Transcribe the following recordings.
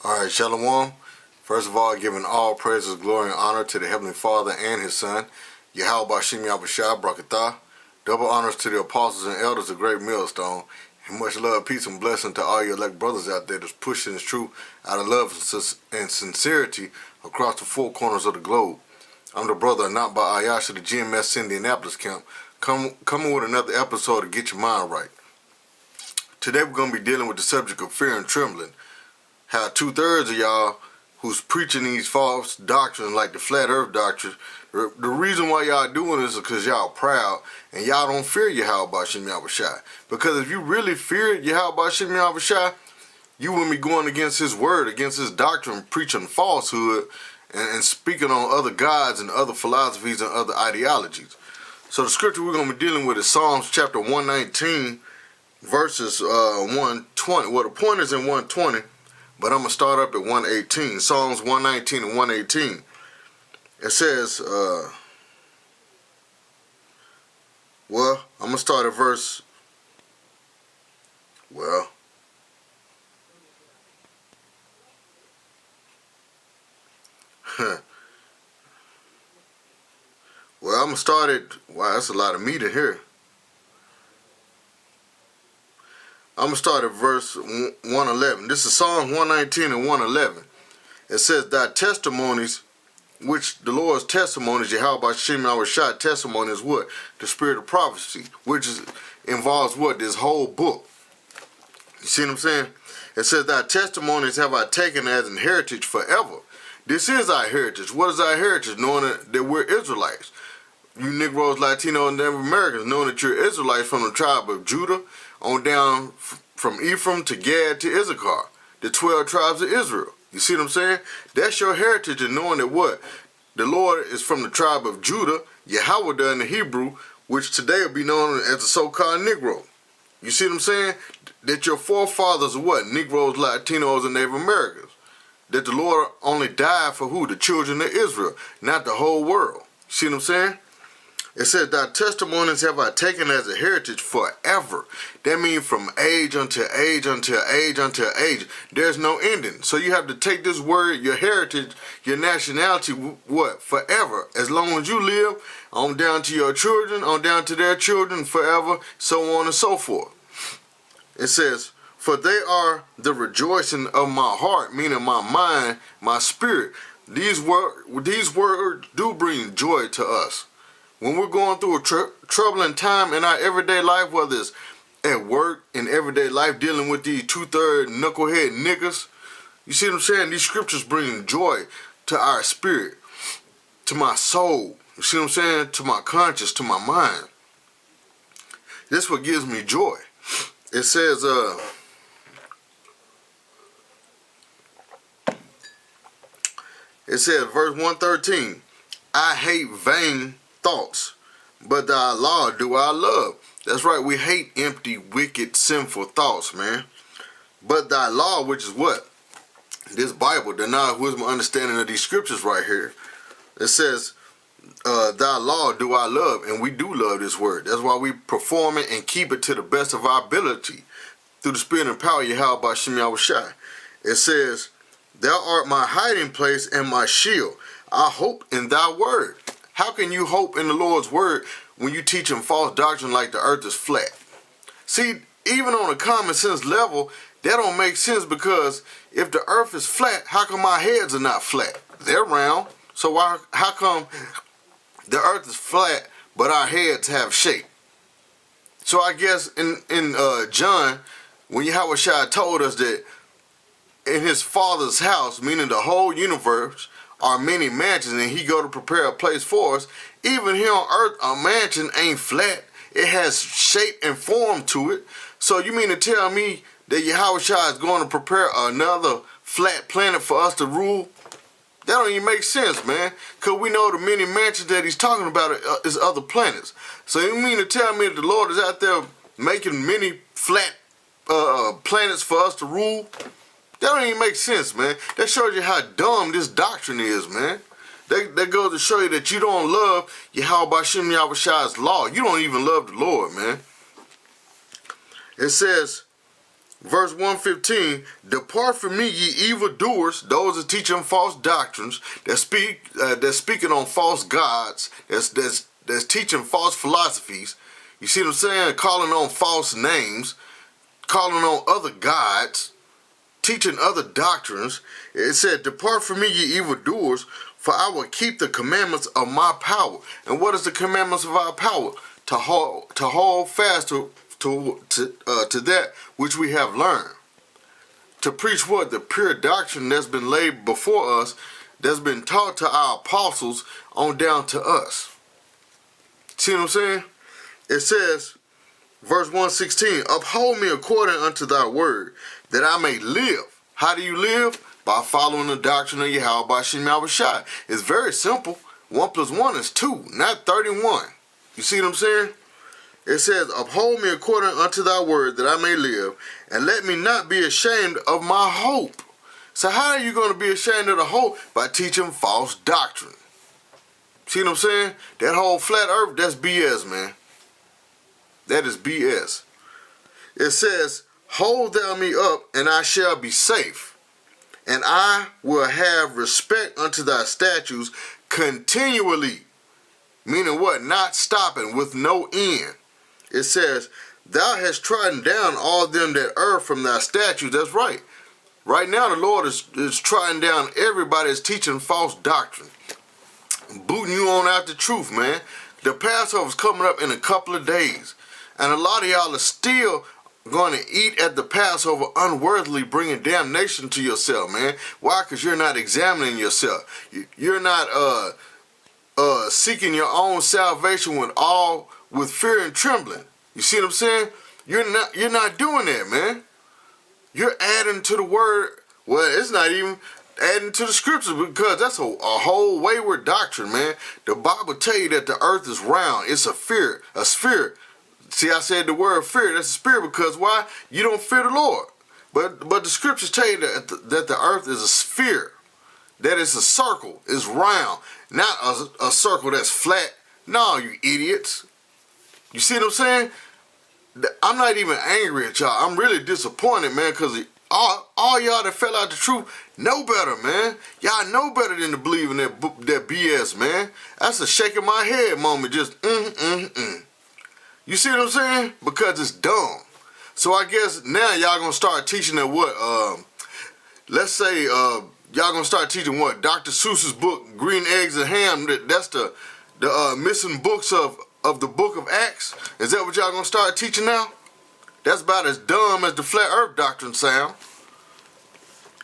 Alright, Shalom. First of all, giving all praises, glory, and honor to the Heavenly Father and His Son, YAHAWASHI, Brakatah. Double honors to the apostles and elders of Great Millstone. And much love, peace, and blessing to all your elect brothers out there that's pushing this truth out of love and sincerity across the four corners of the globe. I'm the brother, not by Ayasha, the GMS Indianapolis camp, coming with another episode to get your mind right. Today we're going to be dealing with the subject of fear and trembling. How 2/3 of y'all who's preaching these false doctrines like the flat earth doctrine, the reason why y'all doing this is because y'all proud and y'all don't fear YAHAWASHI. Because if you really feared YAHAWASHI, you wouldn't be going against his word, against his doctrine, preaching falsehood and speaking on other gods and other philosophies and other ideologies. So the scripture we're going to be dealing with is Psalms chapter 119 verses 120. Well, the point is in 120. But I'm going to start up at 118. Psalms 119 and 118. It says, well, I'm going to start at verse, well, I'm going to start at, wow, that's a lot of meat in here. I'm going to start at verse 111. This is Psalm 119 and 111. It says, thy testimonies, which the Lord's testimonies, YAHAWASHI testimony is what? The spirit of prophecy, which involves what? This whole book. You see what I'm saying? It says, thy testimonies have I taken as an heritage forever. This is our heritage. What is our heritage? Knowing that we're Israelites. You Negroes, Latinos, and Native Americans, knowing that you're Israelites from the tribe of Judah, on down from Ephraim to Gad to Issachar, the 12 tribes of Israel. You see what I'm saying? That's your heritage, and knowing that what? The Lord is from the tribe of Judah, YAHAWAH in the Hebrew, which today will be known as the so-called Negro. You see what I'm saying? That your forefathers are what? Negroes, Latinos, and Native Americans. That the Lord only died for who? The children of Israel, not the whole world. You see what I'm saying? It says, thy testimonies have I taken as a heritage forever. That means from age until age until age until age. There's no ending. So you have to take this word, your heritage, your nationality, what? Forever. As long as you live, on down to your children, on down to their children, forever, so on and so forth. It says, for they are the rejoicing of my heart, meaning my mind, my spirit. These words do bring joy to us. When we're going through a troubling time in our everyday life, whether it's at work, in everyday life, dealing with these 2/3 knucklehead niggas, you see what I'm saying? These scriptures bring joy to our spirit, to my soul, you see what I'm saying? To my conscience, to my mind. This is what gives me joy. It says, verse 113, I hate vain thoughts, but thy law do I love. That's right, we hate empty, wicked, sinful thoughts, man. But thy law, which is what? This Bible, the knowledge, wisdom, understanding of these scriptures right here. It says, thy law do I love, and we do love this word. That's why we perform it and keep it to the best of our ability through the spirit and power of YAHAWASHI. It says, thou art my hiding place and my shield. I hope in thy word. How can you hope in the Lord's word when you teach him false doctrine like the earth is flat? See, even on a common sense level, that don't make sense, because if the earth is flat, how come our heads are not flat? They're round. So how come the earth is flat but our heads have shape? So I guess in John, when YAHAWASHI told us that in his Father's house, meaning the whole universe, are many mansions, and he go to prepare a place for us. Even here on earth, a mansion ain't flat. It has shape and form to it. So you mean to tell me that YAHAWASHI is going to prepare another flat planet for us to rule? That don't even make sense, man. Because we know the many mansions that he's talking about is other planets. So you mean to tell me that the Lord is out there making many flat planets for us to rule? That don't even make sense, man. That shows you how dumb this doctrine is, man. That goes to show you that you don't love YAHAWASHI's law. You don't even love the Lord, man. It says, Verse 115, depart from me, ye evildoers, those that teaching false doctrines, that's speaking on false gods, that's teaching false philosophies. You see what I'm saying? Calling on false names, calling on other gods, teaching other doctrines. It said, depart from me, ye evildoers, for I will keep the commandments of my power. And what is the commandments of our power? To hold fast to that which we have learned. To preach what? The pure doctrine that's been laid before us, that's been taught to our apostles on down to us. See what I'm saying? It says, verse 116, uphold me according unto thy word, that I may live. How do you live? By following the doctrine of YAHAWASHI. It's very simple. 1 + 1 is 2, not 31. You see what I'm saying? It says, uphold me according unto thy word, that I may live, and let me not be ashamed of my hope. So how are you going to be ashamed of the hope? By teaching false doctrine. See what I'm saying? That whole flat earth, that's BS, man. That is BS. It says, hold thou me up, and I shall be safe, and I will have respect unto thy statutes continually. Meaning what? Not stopping, with no end. It says, thou hast trodden down all them that err from thy statutes. That's right. Right now the Lord is trodden down everybody that's teaching false doctrine. Booting you on out the truth, man. The Passover's coming up in a couple of days. And a lot of y'all are still going to eat at the Passover unworthily, bringing damnation to yourself, man. Why? Because you're not examining yourself. You're not seeking your own salvation with fear and trembling. You see what I'm saying? You're not doing that, man. You're adding to the word. Well, it's not even adding to the scriptures, because that's a whole wayward doctrine, man. The Bible tell you that the earth is round. It's a sphere. See, I said the word fear. That's a spirit, because why? You don't fear the Lord. But the scriptures tell you that the earth is a sphere. That it's a circle. It's round. Not a circle that's flat. No, you idiots. You see what I'm saying? I'm not even angry at y'all. I'm really disappointed, man, because all y'all that fell out the truth know better, man. Y'all know better than to believe in that BS, man. That's a shaking my head moment. Just, You see what I'm saying? Because it's dumb. So I guess now y'all going to start teaching that what, let's say, y'all going to start teaching what? Dr. Seuss's book, Green Eggs and Ham. That's the missing books of the book of Acts. Is that what y'all going to start teaching now? That's about as dumb as the flat earth doctrine sound.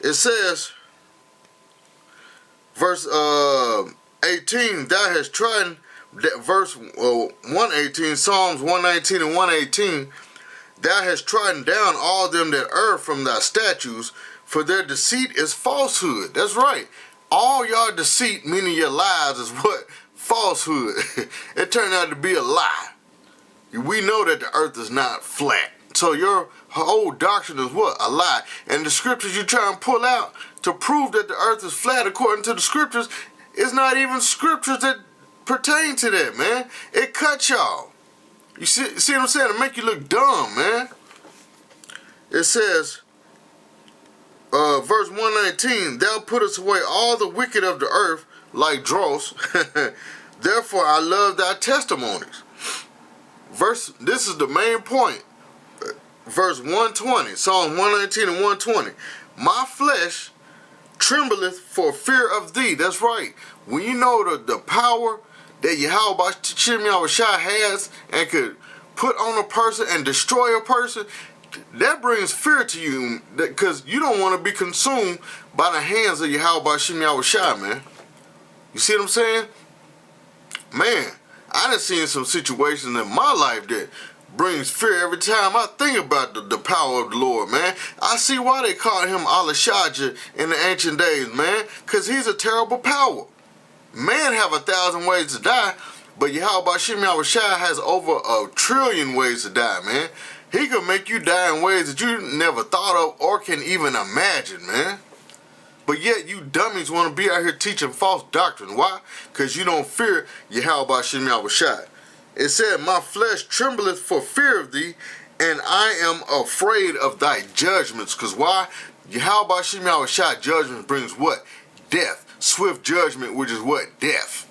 It says, verse 18, thou hast trodden, verse 118, Psalms 119 and 118, thou hast trodden down all them that err from thy statutes, for their deceit is falsehood. That's right. All y'all deceit, meaning your lies, is what? Falsehood. It turned out to be a lie. We know that the earth is not flat. So your whole doctrine is what? A lie. And the scriptures you try and pull out to prove that the earth is flat according to the scriptures, it's not even scriptures that pertain to that, man. It cuts y'all. You see what I'm saying? To make you look dumb, man. It says, verse 119, thou puttest away all the wicked of the earth like dross. Therefore I love thy testimonies. This is the main point. Verse 120, Psalm 119 and 120. My flesh trembleth for fear of thee. That's right. When you know the power that YAHAWASHI has and could put on a person and destroy a person, that brings fear to you, because you don't want to be consumed by the hands of YAHAWASHI, man. You see what I'm saying? Man, I done seen some situations in my life that brings fear every time I think about the power of the Lord, man. I see why they called him Alashadja in the ancient days, man, because he's a terrible power. Man have 1,000 ways to die, but YAHAWASHI has over 1 trillion ways to die, man. He can make you die in ways that you never thought of or can even imagine, man. But yet you dummies want to be out here teaching false doctrine. Why? Because you don't fear YAHAWASHI. It said, my flesh trembleth for fear of thee, and I am afraid of thy judgments. Because why? YAHAWASHI judgment brings what? Death. Swift judgment, which is what? Death.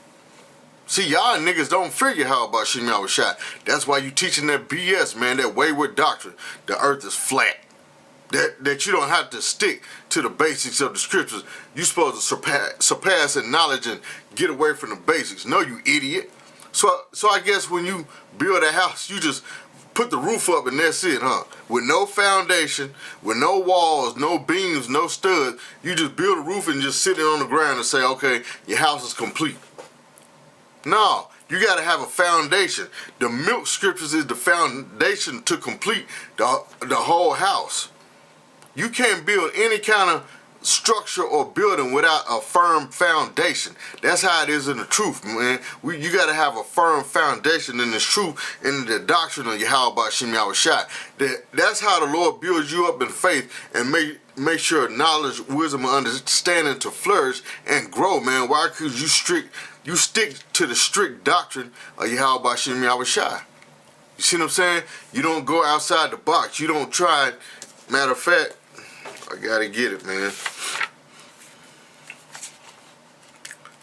See, y'all niggas don't figure YAHAWASHI. That's why you teaching that BS, man, that wayward doctrine. The earth is flat. That you don't have to stick to the basics of the scriptures. You're supposed to surpass in knowledge and get away from the basics. No, you idiot. So I guess when you build a house, you just put the roof up and that's it, huh? With no foundation, with no walls, no beams, no studs. You just build a roof and just sit it on the ground and say, okay, your house is complete. No, you got to have a foundation. The milk scriptures is the foundation to complete the whole house. You can't build any kind of structure or building without a firm foundation. That's how it is in the truth, man. You got to have a firm foundation in the truth and the doctrine of YAHAWASHI. That's how the Lord builds you up in faith and make sure knowledge, wisdom, and understanding to flourish and grow, man. Why? Because you stick to the strict doctrine of YAHAWASHI. You see what I'm saying? You don't go outside the box. You don't try. Matter of fact, I gotta get it, man.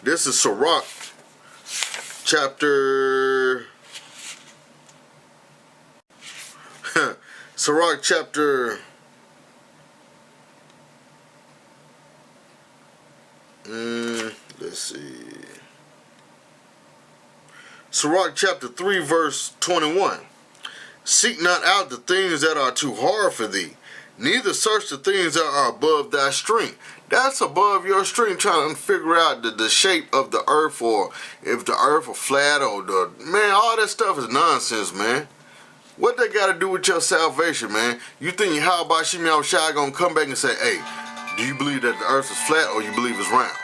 This is Sirach, chapter Sirach chapter let's see. Sirach chapter 3 verse 21. Seek not out the things that are too hard for thee, neither search the things that are above thy strength. That's above your strength, trying to figure out the shape of the earth, or if the earth is flat, or man, all that stuff is nonsense, man. What they got to do with your salvation, man? You think YAHAWASHI gonna come back and say, hey, do you believe that the earth is flat or you believe it's round?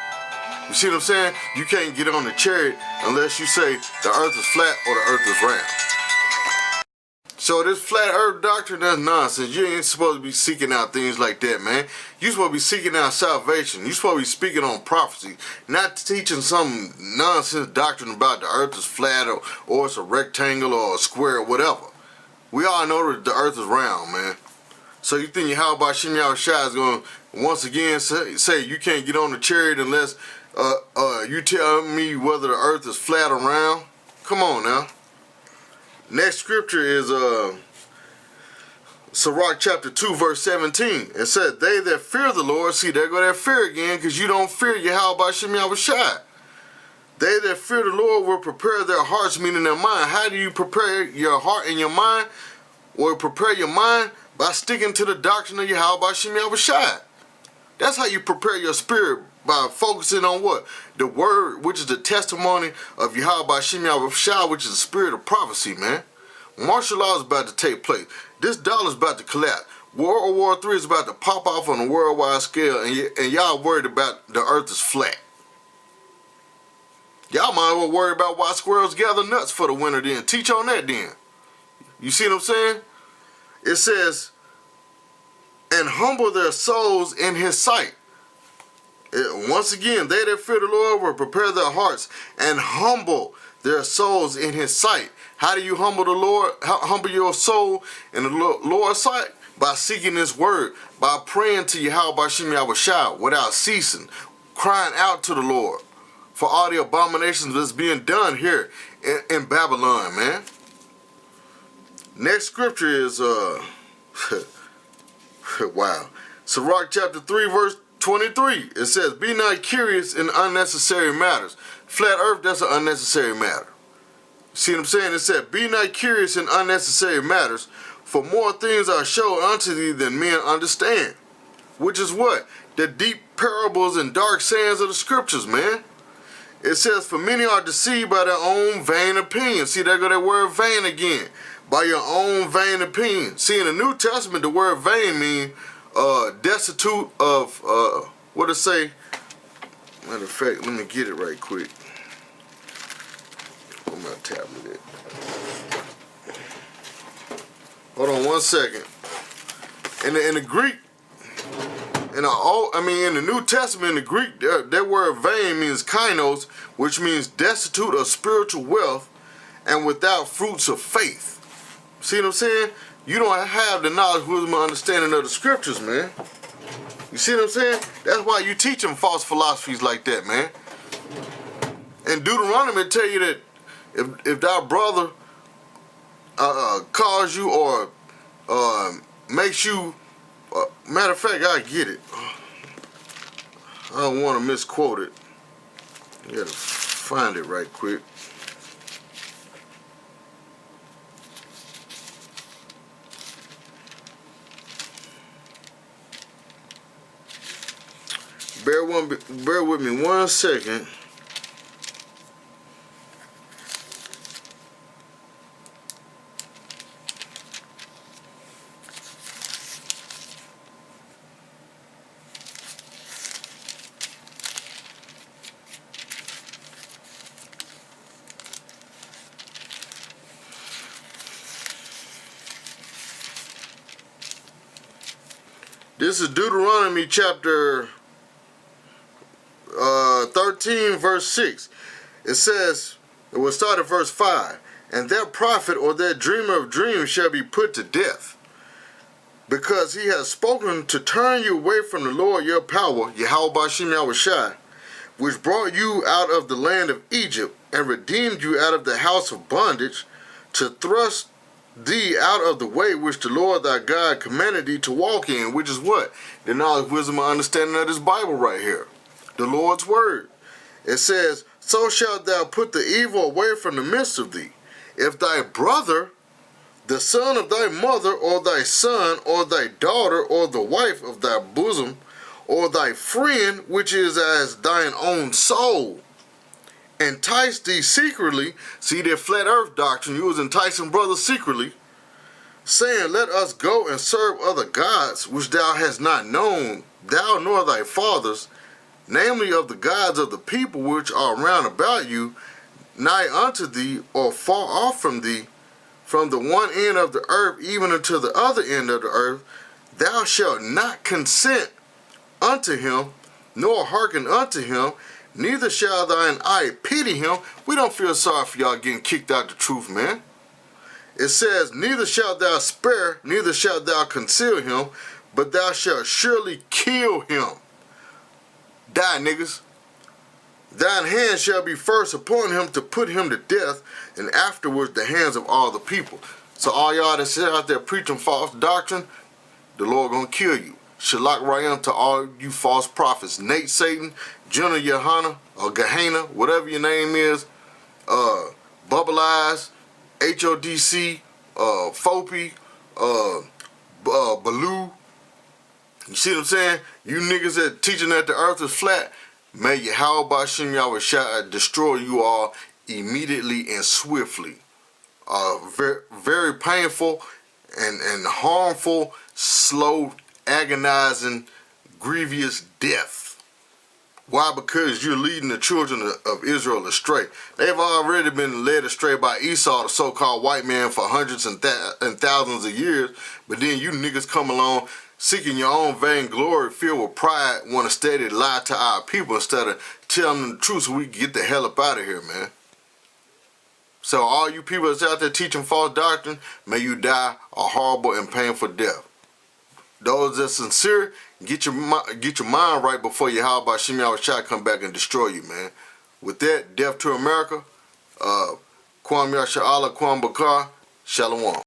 You see what I'm saying? You can't get on the chariot unless you say the earth is flat or the earth is round. So this flat earth doctrine, that's nonsense. You ain't supposed to be seeking out things like that, man. You supposed to be seeking out salvation. You supposed to be speaking on prophecy, not teaching some nonsense doctrine about the earth is flat or it's a rectangle or a square or whatever. We all know that the earth is round, man. So you think YAHAWASHI is going to once again say you can't get on the chariot unless you tell me whether the earth is flat or round? Come on now. Next scripture is Sirach chapter 2 verse 17. It says, they that fear the Lord, see, there go that fear again, because you don't fear YAHAWASHI. They that fear the Lord will prepare their hearts, meaning their mind. How do you prepare your heart and your mind? Or prepare your mind by sticking to the doctrine of YAHAWASHI. That's how you prepare your spirit, by focusing on what? The word, which is the testimony of YAHAWASHI, which is the spirit of prophecy, man. Martial law is about to take place. This dollar is about to collapse. World War III is about to pop off on a worldwide scale, and y'all worried about the earth is flat. Y'all might as well worry about why squirrels gather nuts for the winter then. Teach on that then. You see what I'm saying? It says, and humble their souls in his sight. Once again, they that fear the Lord will prepare their hearts and humble their souls in his sight. How do you humble the Lord? Humble your soul in the Lord's sight? By seeking his word, by praying to YAHAWASHI without ceasing, crying out to the Lord for all the abominations that's being done here in Babylon, man. Next scripture is wow. Sirach chapter 3 verse 23. It says, be not curious in unnecessary matters. Flat earth, that's an unnecessary matter. See what I'm saying? It said, be not curious in unnecessary matters, for more things are showed unto thee than men understand. Which is what? The deep parables and dark sayings of the scriptures, man. It says, for many are deceived by their own vain opinion. See, there go that word vain again. By your own vain opinion. See, in the New Testament, the word vain means destitute of, what it say? Matter of fact, let me get it right quick. Where my tablet at? Hold on one second. In the Greek, in the New Testament, in the Greek, that word vain means kainos, which means destitute of spiritual wealth and without fruits of faith. See what I'm saying? you don't have the knowledge, wisdom, and understanding of the scriptures, man. You see what I'm saying? That's why you teach them false philosophies like that, man. And Deuteronomy tell you that if thy brother calls you or makes you, matter of fact, I get it. I don't want to misquote it. You gotta find it right quick. Bear with me 1 second. This is Deuteronomy chapter 13, verse 6. It says, it will start at verse 5. And that prophet or that dreamer of dreams shall be put to death, because he has spoken to turn you away from the Lord your power, YAHAWASHI, which brought you out of the land of Egypt and redeemed you out of the house of bondage, to thrust thee out of the way which the Lord thy God commanded thee to walk in, which is what? The knowledge, wisdom, and understanding of this Bible right here. The Lord's word. It says, so shalt thou put the evil away from the midst of thee. If thy brother, the son of thy mother, or thy son, or thy daughter, or the wife of thy bosom, or thy friend, which is as thine own soul, entice thee secretly, see that flat earth doctrine, you was enticing brothers secretly, saying, let us go and serve other gods, which thou hast not known, thou nor thy fathers, namely of the gods of the people which are round about you, nigh unto thee, or far off from thee, from the one end of the earth even unto the other end of the earth, thou shalt not consent unto him, nor hearken unto him, neither shall thine eye pity him. We don't feel sorry for y'all getting kicked out the truth, man. It says, neither shalt thou spare, neither shalt thou conceal him, but thou shalt surely kill him. Die, niggas. Thine hand shall be first upon him to put him to death, and afterwards the hands of all the people. So all y'all that sit out there preaching false doctrine, the Lord gonna kill you. Shalak Rayam to all you false prophets. Nate Satan, Jenna Yohana, or Gehenna, whatever your name is, Bubble Eyes, HODC, Fopi, Baloo. You see what I'm saying? You niggas that teaching that the earth is flat, may YAHAWASHI destroy you all immediately and swiftly. Very, very painful and harmful, slow, agonizing, grievous death. Why? Because you're leading the children of Israel astray. They've already been led astray by Esau, the so-called white man, for hundreds and thousands of years. But then you niggas come along seeking your own vainglory, filled with pride, want to steady lie to our people instead of telling them the truth so we can get the hell up out of here, man. So all you people that's out there teaching false doctrine, may you die a horrible and painful death. Those that sincere, get your mind right before YAHAWASHI come back and destroy you, man. With that, death to America. Kwam Yasha Allah, Kwam Bakar, Shalom.